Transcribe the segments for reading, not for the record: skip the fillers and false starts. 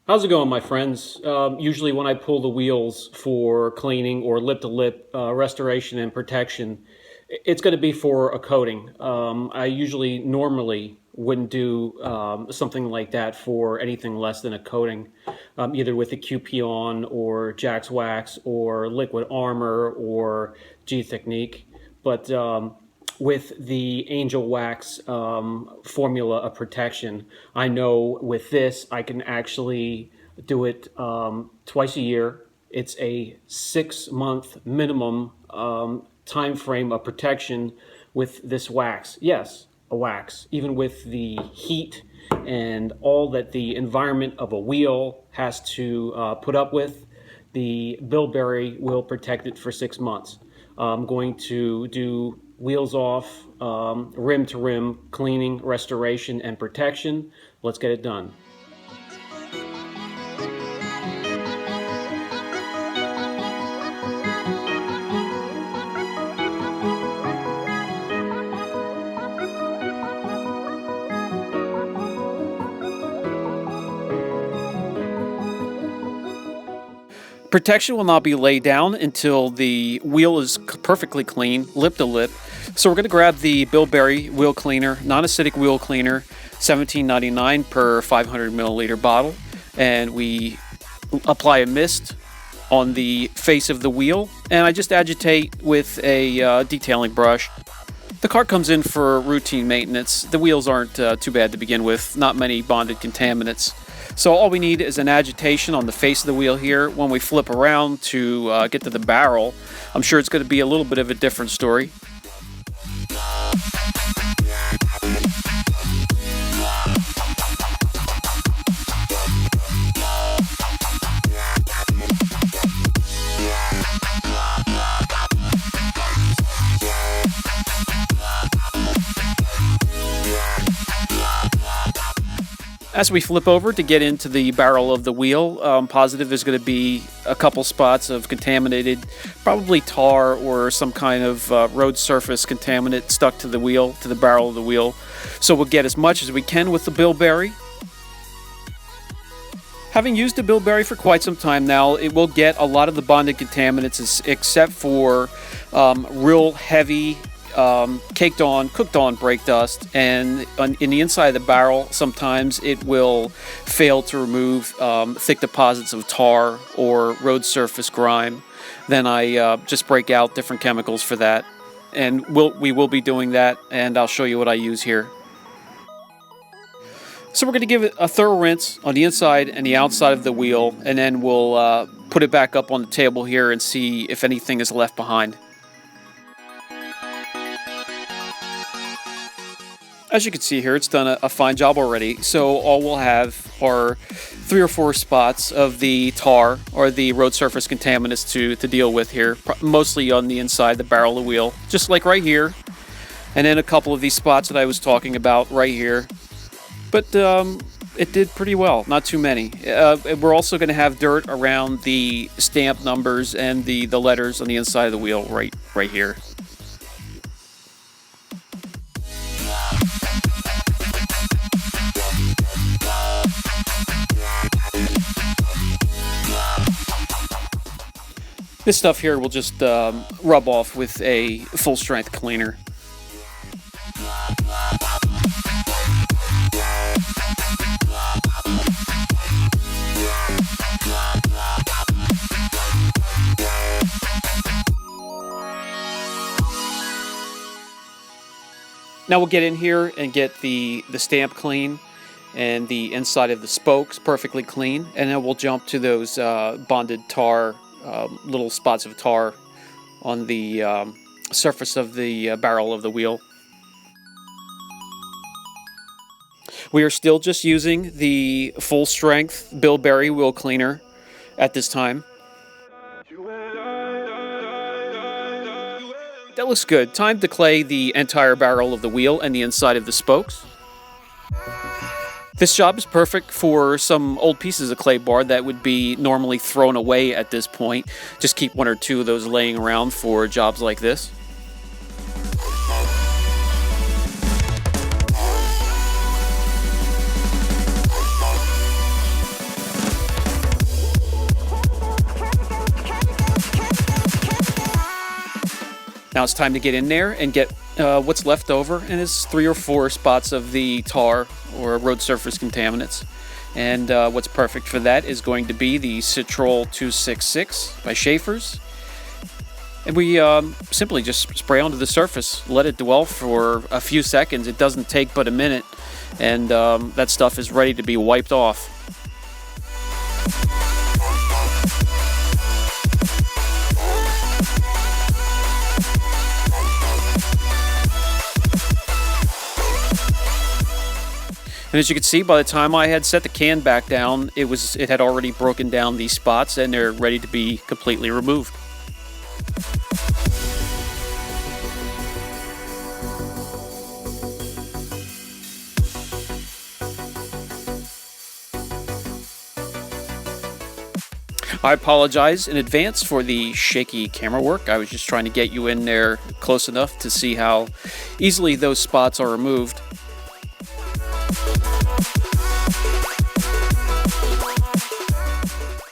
How's it going, my friends? Usually when I pull the wheels for cleaning or lip-to-lip restoration and protection, it's going to be for a coating. I usually normally wouldn't do something like that for anything less than a coating, either with the QP-On or Jax Wax or Liquid Armor or G-Technique. But with the Angelwax formula of protection, I know with this I can actually do it twice a year. It's a 6-month minimum time frame of protection with this wax. Yes, a wax. Even with the heat and all that the environment of a wheel has to put up with, the Bilberry will protect it for 6 months. I'm going to do wheels off, rim to rim cleaning, restoration, and protection. Let's get it done. Protection will not be laid down until the wheel is perfectly clean, lip to lip. So we're going to grab the Bilberry Wheel Cleaner, non-acidic wheel cleaner, $17.99 per 500 milliliter bottle, and we apply a mist on the face of the wheel, and I just agitate with a detailing brush. The car comes in for routine maintenance. The wheels aren't too bad to begin with, not many bonded contaminants. So all we need is an agitation on the face of the wheel here. When we flip around to get to the barrel, I'm sure it's going to be a little bit of a different story. As we flip over to get into the barrel of the wheel, positive is going to be a couple spots of contaminated, probably tar or some kind of road surface contaminant stuck to the wheel, to the barrel of the wheel. So we'll get as much as we can with the Bilberry. Having used the Bilberry for quite some time now, it will get a lot of the bonded contaminants except for real heavy cooked on brake dust, and in the inside of the barrel sometimes it will fail to remove thick deposits of tar or road surface grime. Then I just break out different chemicals for that, and we will be doing that, and I'll show you what I use here. So we're going to give it a thorough rinse on the inside and the outside of the wheel, and then we'll put it back up on the table here and see if anything is left behind. As you can see here, it's done a fine job already. So all we'll have are 3 or 4 spots of the tar or the road surface contaminants to deal with here, mostly on the inside of the barrel of the wheel, just like right here. And then a couple of these spots that I was talking about right here. But it did pretty well, not too many. We're also going to have dirt around the stamp numbers and the letters on the inside of the wheel right here. This stuff here will just rub off with a full strength cleaner. Now we'll get in here and get the stamp clean and the inside of the spokes perfectly clean, and then we'll jump to those bonded tar, little spots of tar on the surface of the barrel of the wheel. We are still just using the full strength Bilberry wheel cleaner at this time. That looks good. Time to clay the entire barrel of the wheel and the inside of the spokes. This job is perfect for some old pieces of clay bar that would be normally thrown away at this point. Just keep 1 or 2 of those laying around for jobs like this. Now it's time to get in there and get what's left over, and it's 3 or 4 spots of the tar or road surface contaminants. And what's perfect for that is going to be the Citrol 266 by Schaefer's. And we simply just spray onto the surface, let it dwell for a few seconds. It doesn't take but a minute, and that stuff is ready to be wiped off. And as you can see, by the time I had set the can back down, it had already broken down these spots, and they're ready to be completely removed. I apologize in advance for the shaky camera work. I was just trying to get you in there close enough to see how easily those spots are removed.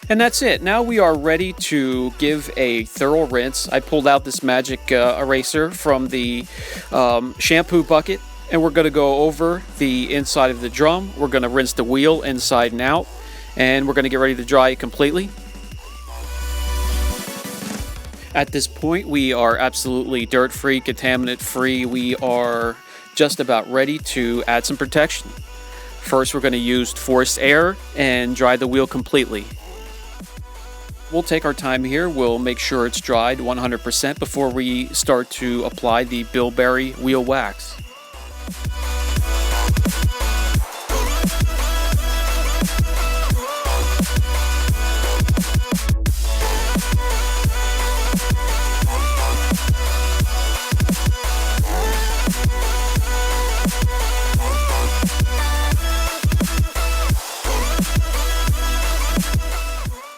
And that's it. Now we are ready to give a thorough rinse. I pulled out this magic eraser from the shampoo bucket, and we're going to go over the inside of the drum. We're going to rinse the wheel inside and out, and we're going to get ready to dry it completely. At this point, we are absolutely dirt-free, contaminant-free. We are just about ready to add some protection. First, we're going to use forced air and dry the wheel completely. We'll take our time here. We'll make sure it's dried 100% before we start to apply the Bilberry Wheel Wax.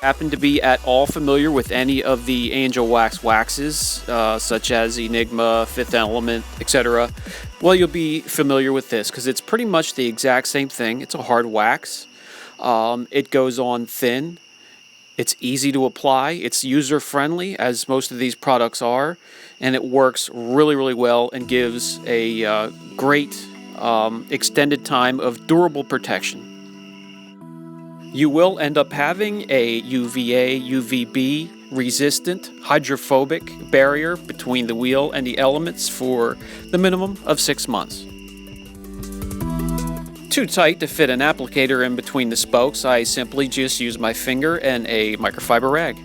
Happen to be at all familiar with any of the Angelwax waxes, such as Enigma, Fifth Element, etc., well, you'll be familiar with this because it's pretty much the exact same thing. It's a hard wax. It goes on thin. It's easy to apply. It's user-friendly, as most of these products are, and it works really, really well and gives a great extended time of durable protection. You will end up having a UVA, UVB resistant hydrophobic barrier between the wheel and the elements for the minimum of 6 months. Too tight to fit an applicator in between the spokes, I simply just use my finger and a microfiber rag.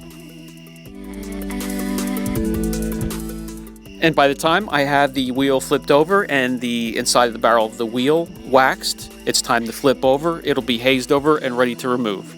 And by the time I have the wheel flipped over and the inside of the barrel of the wheel waxed, it's time to flip over. It'll be hazed over and ready to remove.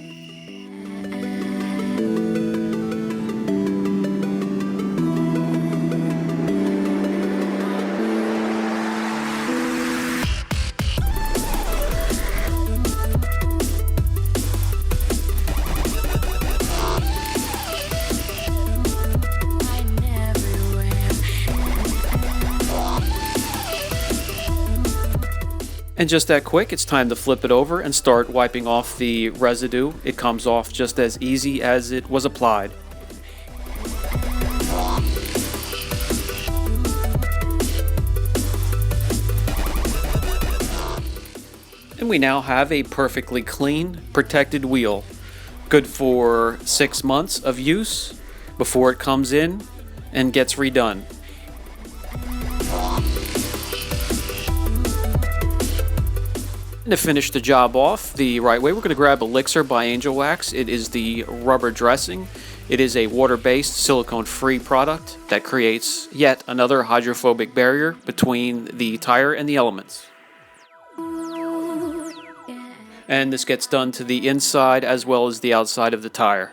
And just that quick, it's time to flip it over and start wiping off the residue. It comes off just as easy as it was applied. And we now have a perfectly clean, protected wheel. Good for 6 months of use before it comes in and gets redone. And to finish the job off the right way, we're going to grab Elixir by Angelwax. It is the rubber dressing. It is a water-based, silicone-free product that creates yet another hydrophobic barrier between the tire and the elements. And this gets done to the inside as well as the outside of the tire.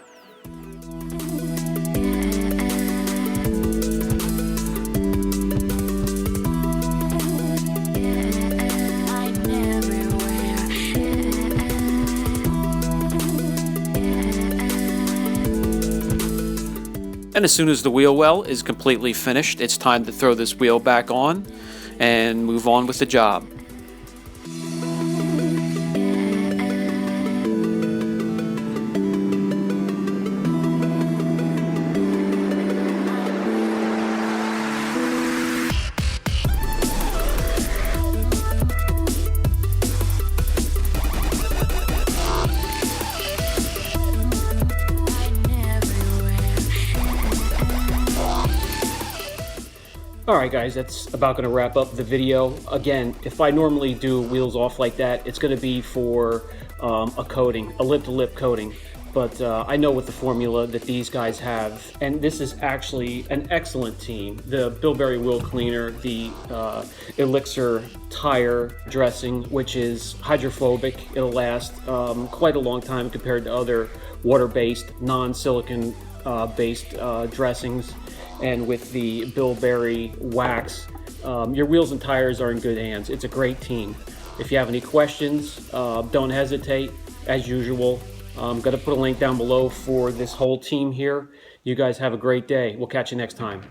And as soon as the wheel well is completely finished, it's time to throw this wheel back on and move on with the job. All right, guys, that's about going to wrap up the video. Again, if I normally do wheels off like that, it's going to be for a coating, a lip-to-lip coating. But I know with the formula that these guys have, and this is actually an excellent team. The Bilberry Wheel Cleaner, the Elixir tire dressing, which is hydrophobic. It'll last quite a long time compared to other water-based, non-silicon based dressings. And with the Bilberry wax, your wheels and tires are in good hands. It's a great team. If you have any questions, don't hesitate. As usual, I'm going to put a link down below for this whole team here. You guys have a great day. We'll catch you next time.